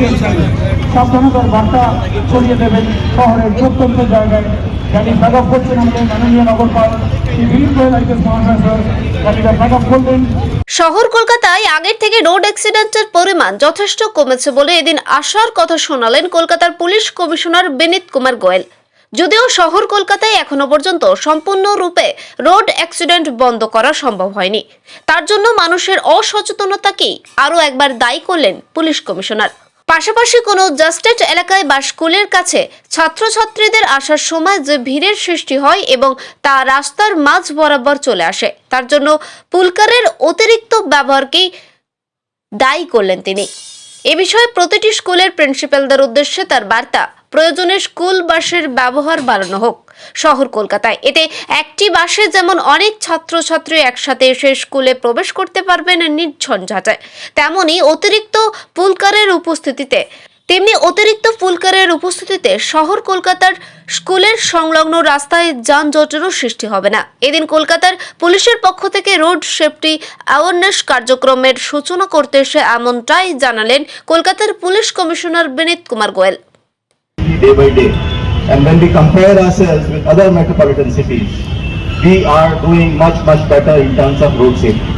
দিয়েছেন, সাবধানতার বার্তা ছড়িয়ে দেবেন শহরের প্রত্যন্ত জায়গায়। গাড়ি ব্যাক আপ করছেন আমাদের মাননীয় নগরপাল শ্রী দিলীপ গোয়েল আইপিএস মহাশয়, গাড়িটা ব্যাক আপ করলেন। শহর কলকাতায় আগের থেকে রোড অ্যাক্সিডেন্টের পরিমাণ যথেষ্ট কমেছে বলে এদিন আশার কথা শোনালেন কলকাতার পুলিশ কমিশনার বিনীত কুমার গোয়েল। যদিও শহর কলকাতায় এখনো পর্যন্ত সম্পূর্ণরূপে রোড অ্যাক্সিডেন্ট বন্ধ করা সম্ভব হয়নি, তার জন্য মানুষের অসচেতনতাকেই আরও একবার দায়ী করলেন পুলিশ কমিশনার। পাশাপাশি কোনো জাস্টেট এলাকায় বা স্কুলের কাছে ছাত্রছাত্রীদের আসার সময় যে ভিড়ের সৃষ্টি হয় এবং তা রাস্তার মাঝ বরাবর চলে আসে, তার জন্য পুলকারের অতিরিক্ত ব্যবহারকেই দায়ী করলেন তিনি। এ বিষয়ে প্রতিটি স্কুলের প্রিন্সিপালদের উদ্দেশ্যে তার বার্তা, প্রয়োজনে স্কুল বাসের ব্যবহার বাড়ানো হোক শহর কলকাতায়। এতে একটি বাসে যেমন অনেক ছাত্রছাত্রী একসাথে এসে স্কুলে প্রবেশ করতে পারবেন নির্ঝঞ্ঝাটে, তেমনি অতিরিক্ত পুলকারের উপস্থিতিতে শহর কলকাতার স্কুলের সংলগ্ন রাস্তায় যানজটেরও সৃষ্টি হবে না। এদিন কলকাতার পুলিশের পক্ষ থেকে রোড সেফটি অ্যাওয়ারনেস কার্যক্রমের সূচনা করতে এসে এমনটাই জানালেন কলকাতার police commissioner Vineet Kumar Goyal. Day by day, and when we compare ourselves with other metropolitan cities, we are doing much better in terms of road safety.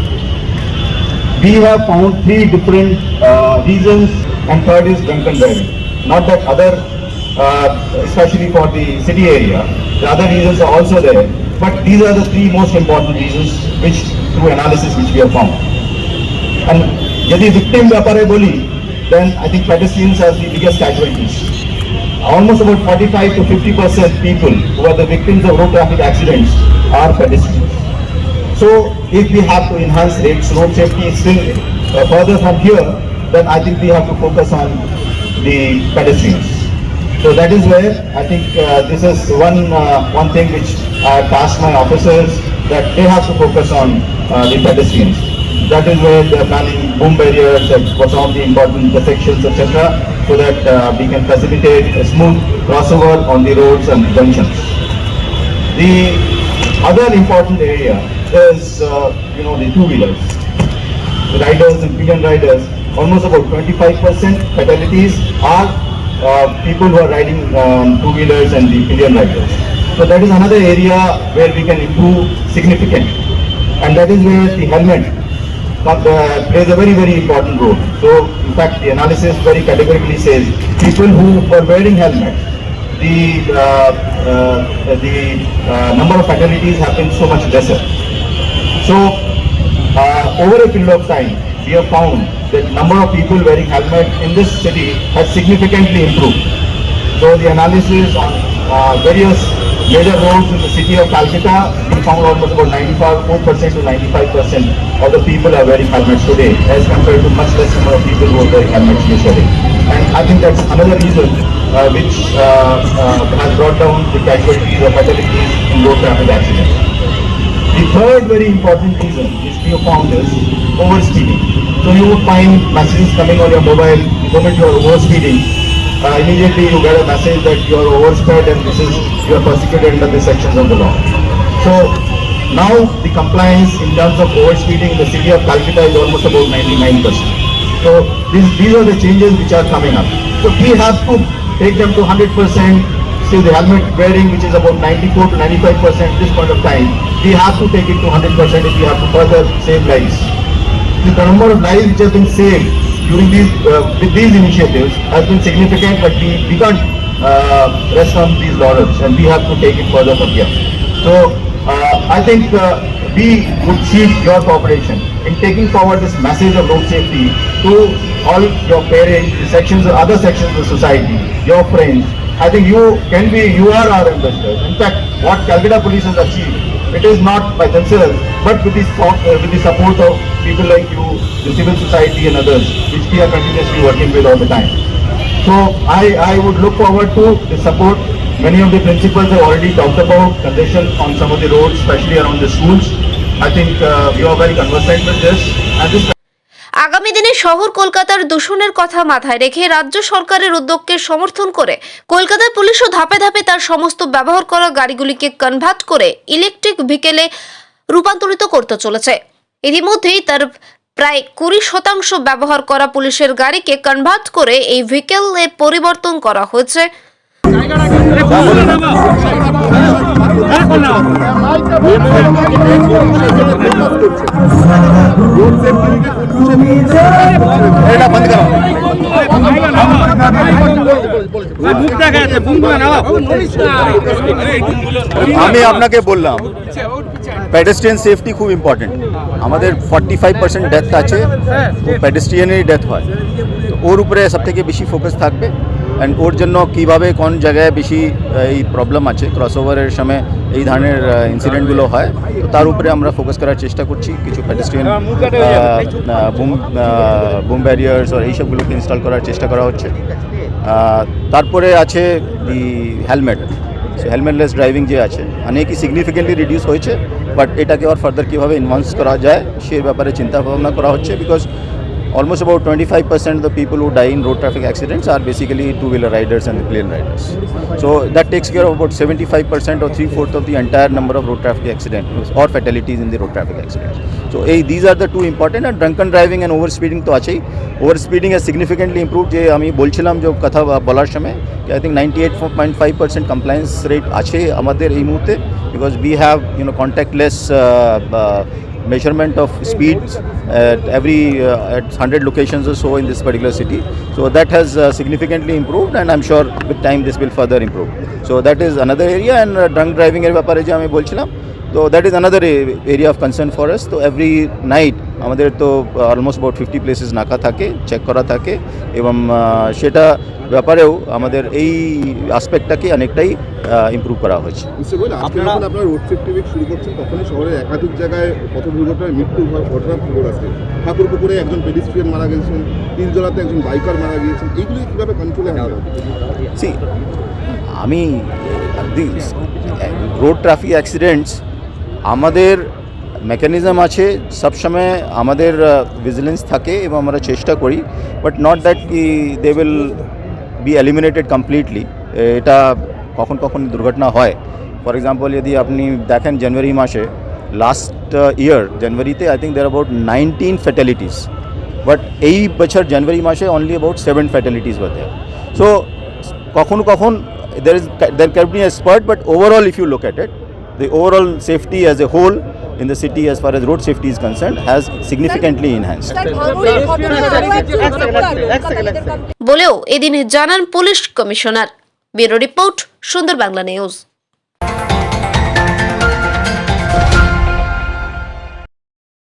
We have found three different reasons, and third is drunken driving. Not that other, especially for the city area, the other reasons are also there, but these are the three most important reasons which, through analysis, which we have found. And यदि victim व्यापारे बोली, then I think pedestrians are the biggest casualties. Almost about 45 to 50% people who are the victims of road traffic accidents are pedestrians. So if we have to enhance road safety still further from here, then I think we have to focus on the pedestrians. So that is where I think this is one thing which I have tasked my officers, that they have to focus on the pedestrians. That is where they are planning boom barriers and some of the important intersections, etc., so that we can facilitate a smooth crossover on the roads and junctions. The other important area is, the two-wheelers. The riders and pillion riders, almost about 25% fatalities are people who are riding two-wheelers and the pillion riders. So that is another area where we can improve significantly, and that is where the helmet plays a very important role. So in fact the analysis very categorically says people who were wearing helmets, the number of fatalities have been so much lesser. So over a period of time we have found that number of people wearing helmet in this city has significantly improved. So the analysis on various major roads in the city of Calcutta, we found almost about 94% to 95% of the people are wearing helmets today, as compared to much less number of people who were wearing helmets yesterday. And I think that's another reason which has brought down the casualties or fatalities in road traffic accidents. The third very important reason which we have found is overspeeding. So you would find messages coming on your mobile the moment you are overspeeding. Immediately you get a message that you are oversped and you are prosecuted under the sections of the law. So now the compliance in terms of overspeeding in the city of Calcutta is almost about 99%. So these are the changes which are coming up. So we have to take them to 100%. Still the helmet wearing, which is about 94 to 95% at this point of time, we have to take it to 100% if we have to further save lives. The number of lives which have been saved during with these initiatives has been significant, but we can't rest on these laurels, and we have to take it further from here. So I think we would seek your cooperation in taking forward this message of road safety to all your parents, the sections or other sections of the society, your friends. I think you are our ambassadors. In fact, what Calcutta Police has achieved, it is not by themselves, but with the support of people like you, the civil society and others, which we are continuously working with all the time. So I would look forward to the support. Many of the principals have already talked about congestion on some of the roads, especially around the schools. I think you are very conversant with this, and this আগামী দিনে শহর কলকাতার দূষণের কথা মাথায় রেখে রাজ্য সরকারের উদ্যোগকে সমর্থন করে কলকাতার পুলিশও ধাপে ধাপে তার সমস্ত ব্যবহার করা গাড়িগুলিকে কনভার্ট করে ইলেকট্রিক ভেহিকেলে রূপান্তরিত করতে চলেছে। ইতিমধ্যেই তার প্রায় 20% ব্যবহার করা পুলিশের গাড়িকে কনভার্ট করে এই ভেহিকেলে পরিবর্তন করা হয়েছে। আমি আপনাকে বললাম পেডেস্ট্রিয়ান সেফটি খুব ইম্পর্টেন্ট। আমাদের 45% ডেথ আছে, পেডেস্ট্রিয়ানেরই ডেথ হয়, তো ওর উপরে সব থেকে বেশি ফোকাস থাকবে। অ্যান্ড ওর জন্য কীভাবে কোন জায়গায় বেশি এই প্রবলেম আছে, ক্রসওভারের সময় এই ধরনের ইনসিডেন্টগুলো হয়, তো তার উপরে আমরা ফোকাস করার চেষ্টা করছি। কিছু পেডেস্ট্রিয়ান বুম ব্যারিয়ার্স আর এইসবগুলোকে ইনস্টল করার চেষ্টা করা হচ্ছে। তারপরে আছে দি হেলমেট, হেলমেটলেস ড্রাইভিং যে আছে অনেকই সিগনিফিকেন্টলি রিডিউস হয়েছে, বাট এটাকে আর ফার্দার কীভাবে এনহান্স করা যায় সে ব্যাপারে চিন্তা ভাবনা করা হচ্ছে। Because almost about 25% of the people who die in road traffic accidents are basically two-wheeler riders and the plane riders. So that takes care of about 75% or 3/4 of the entire number of road traffic accidents or fatalities in the road traffic accidents. So these are the two important, and drunken driving and overspeeding to achei. Overspeeding has significantly improved. Je ami bolchilam jo katha bolar shomoy I think 98.5% compliance rate ache amader ei muhurte, because we have contactless measurement of speeds at every at 100 locations or so in this particular city. So that has significantly improved, and I'm sure with time this will further improve. So that is another area. And drunk driving er ব্যাপারে যে আমি বলছিলাম, তো that is another area of concern for us. তো every night আমাদের তো almost about 50 places নাকা থাকে, চেক করা থাকে, এবং সেটা ব্যাপারেও আমাদের এই আসপেক্টটাকে অনেকটাই ইমপ্রুভ করা হয়েছে। আপনারা রোড সেফটি উইক শুরু করছেন, তখনই শহরের একাধিক জায়গায় পথ দুর্ঘটনায় মৃত্যু ঘটনার খবর আছে। ঠাকুরপুকুরে একজন পেডিস্ট্রিয়ান মারা গেছেন, তিলজলাতে একজন বাইকার মারা গিয়েছেন, এইগুলি কীভাবে কন্ট্রোলে আনবে? আমি রোড ট্রাফিক অ্যাক্সিডেন্টস আমাদের মেকানিজম আছে, সবসময় আমাদের ভিজিলেন্স থাকে এবং আমরা চেষ্টা করি, বাট নট দ্যাট কি they will be eliminated completely. এটা কখন কখন দুর্ঘটনা হয়। ফর এক্সাম্পল যদি আপনি দেখেন জানুয়ারি মাসে লাস্ট ইয়ার জানুয়ারিতে I think there about 19 fatalities, but এই বছর জানুয়ারি মাসে only about 7 fatalities were there. So কখনো কখন there can be a spurt, but overall if you look at it, the overall safety as a whole in the city as far as road safety is concerned has significantly enhanced. বলেও এদিন জানান police commissioner. Bureau report, সুন্দর Bangla news.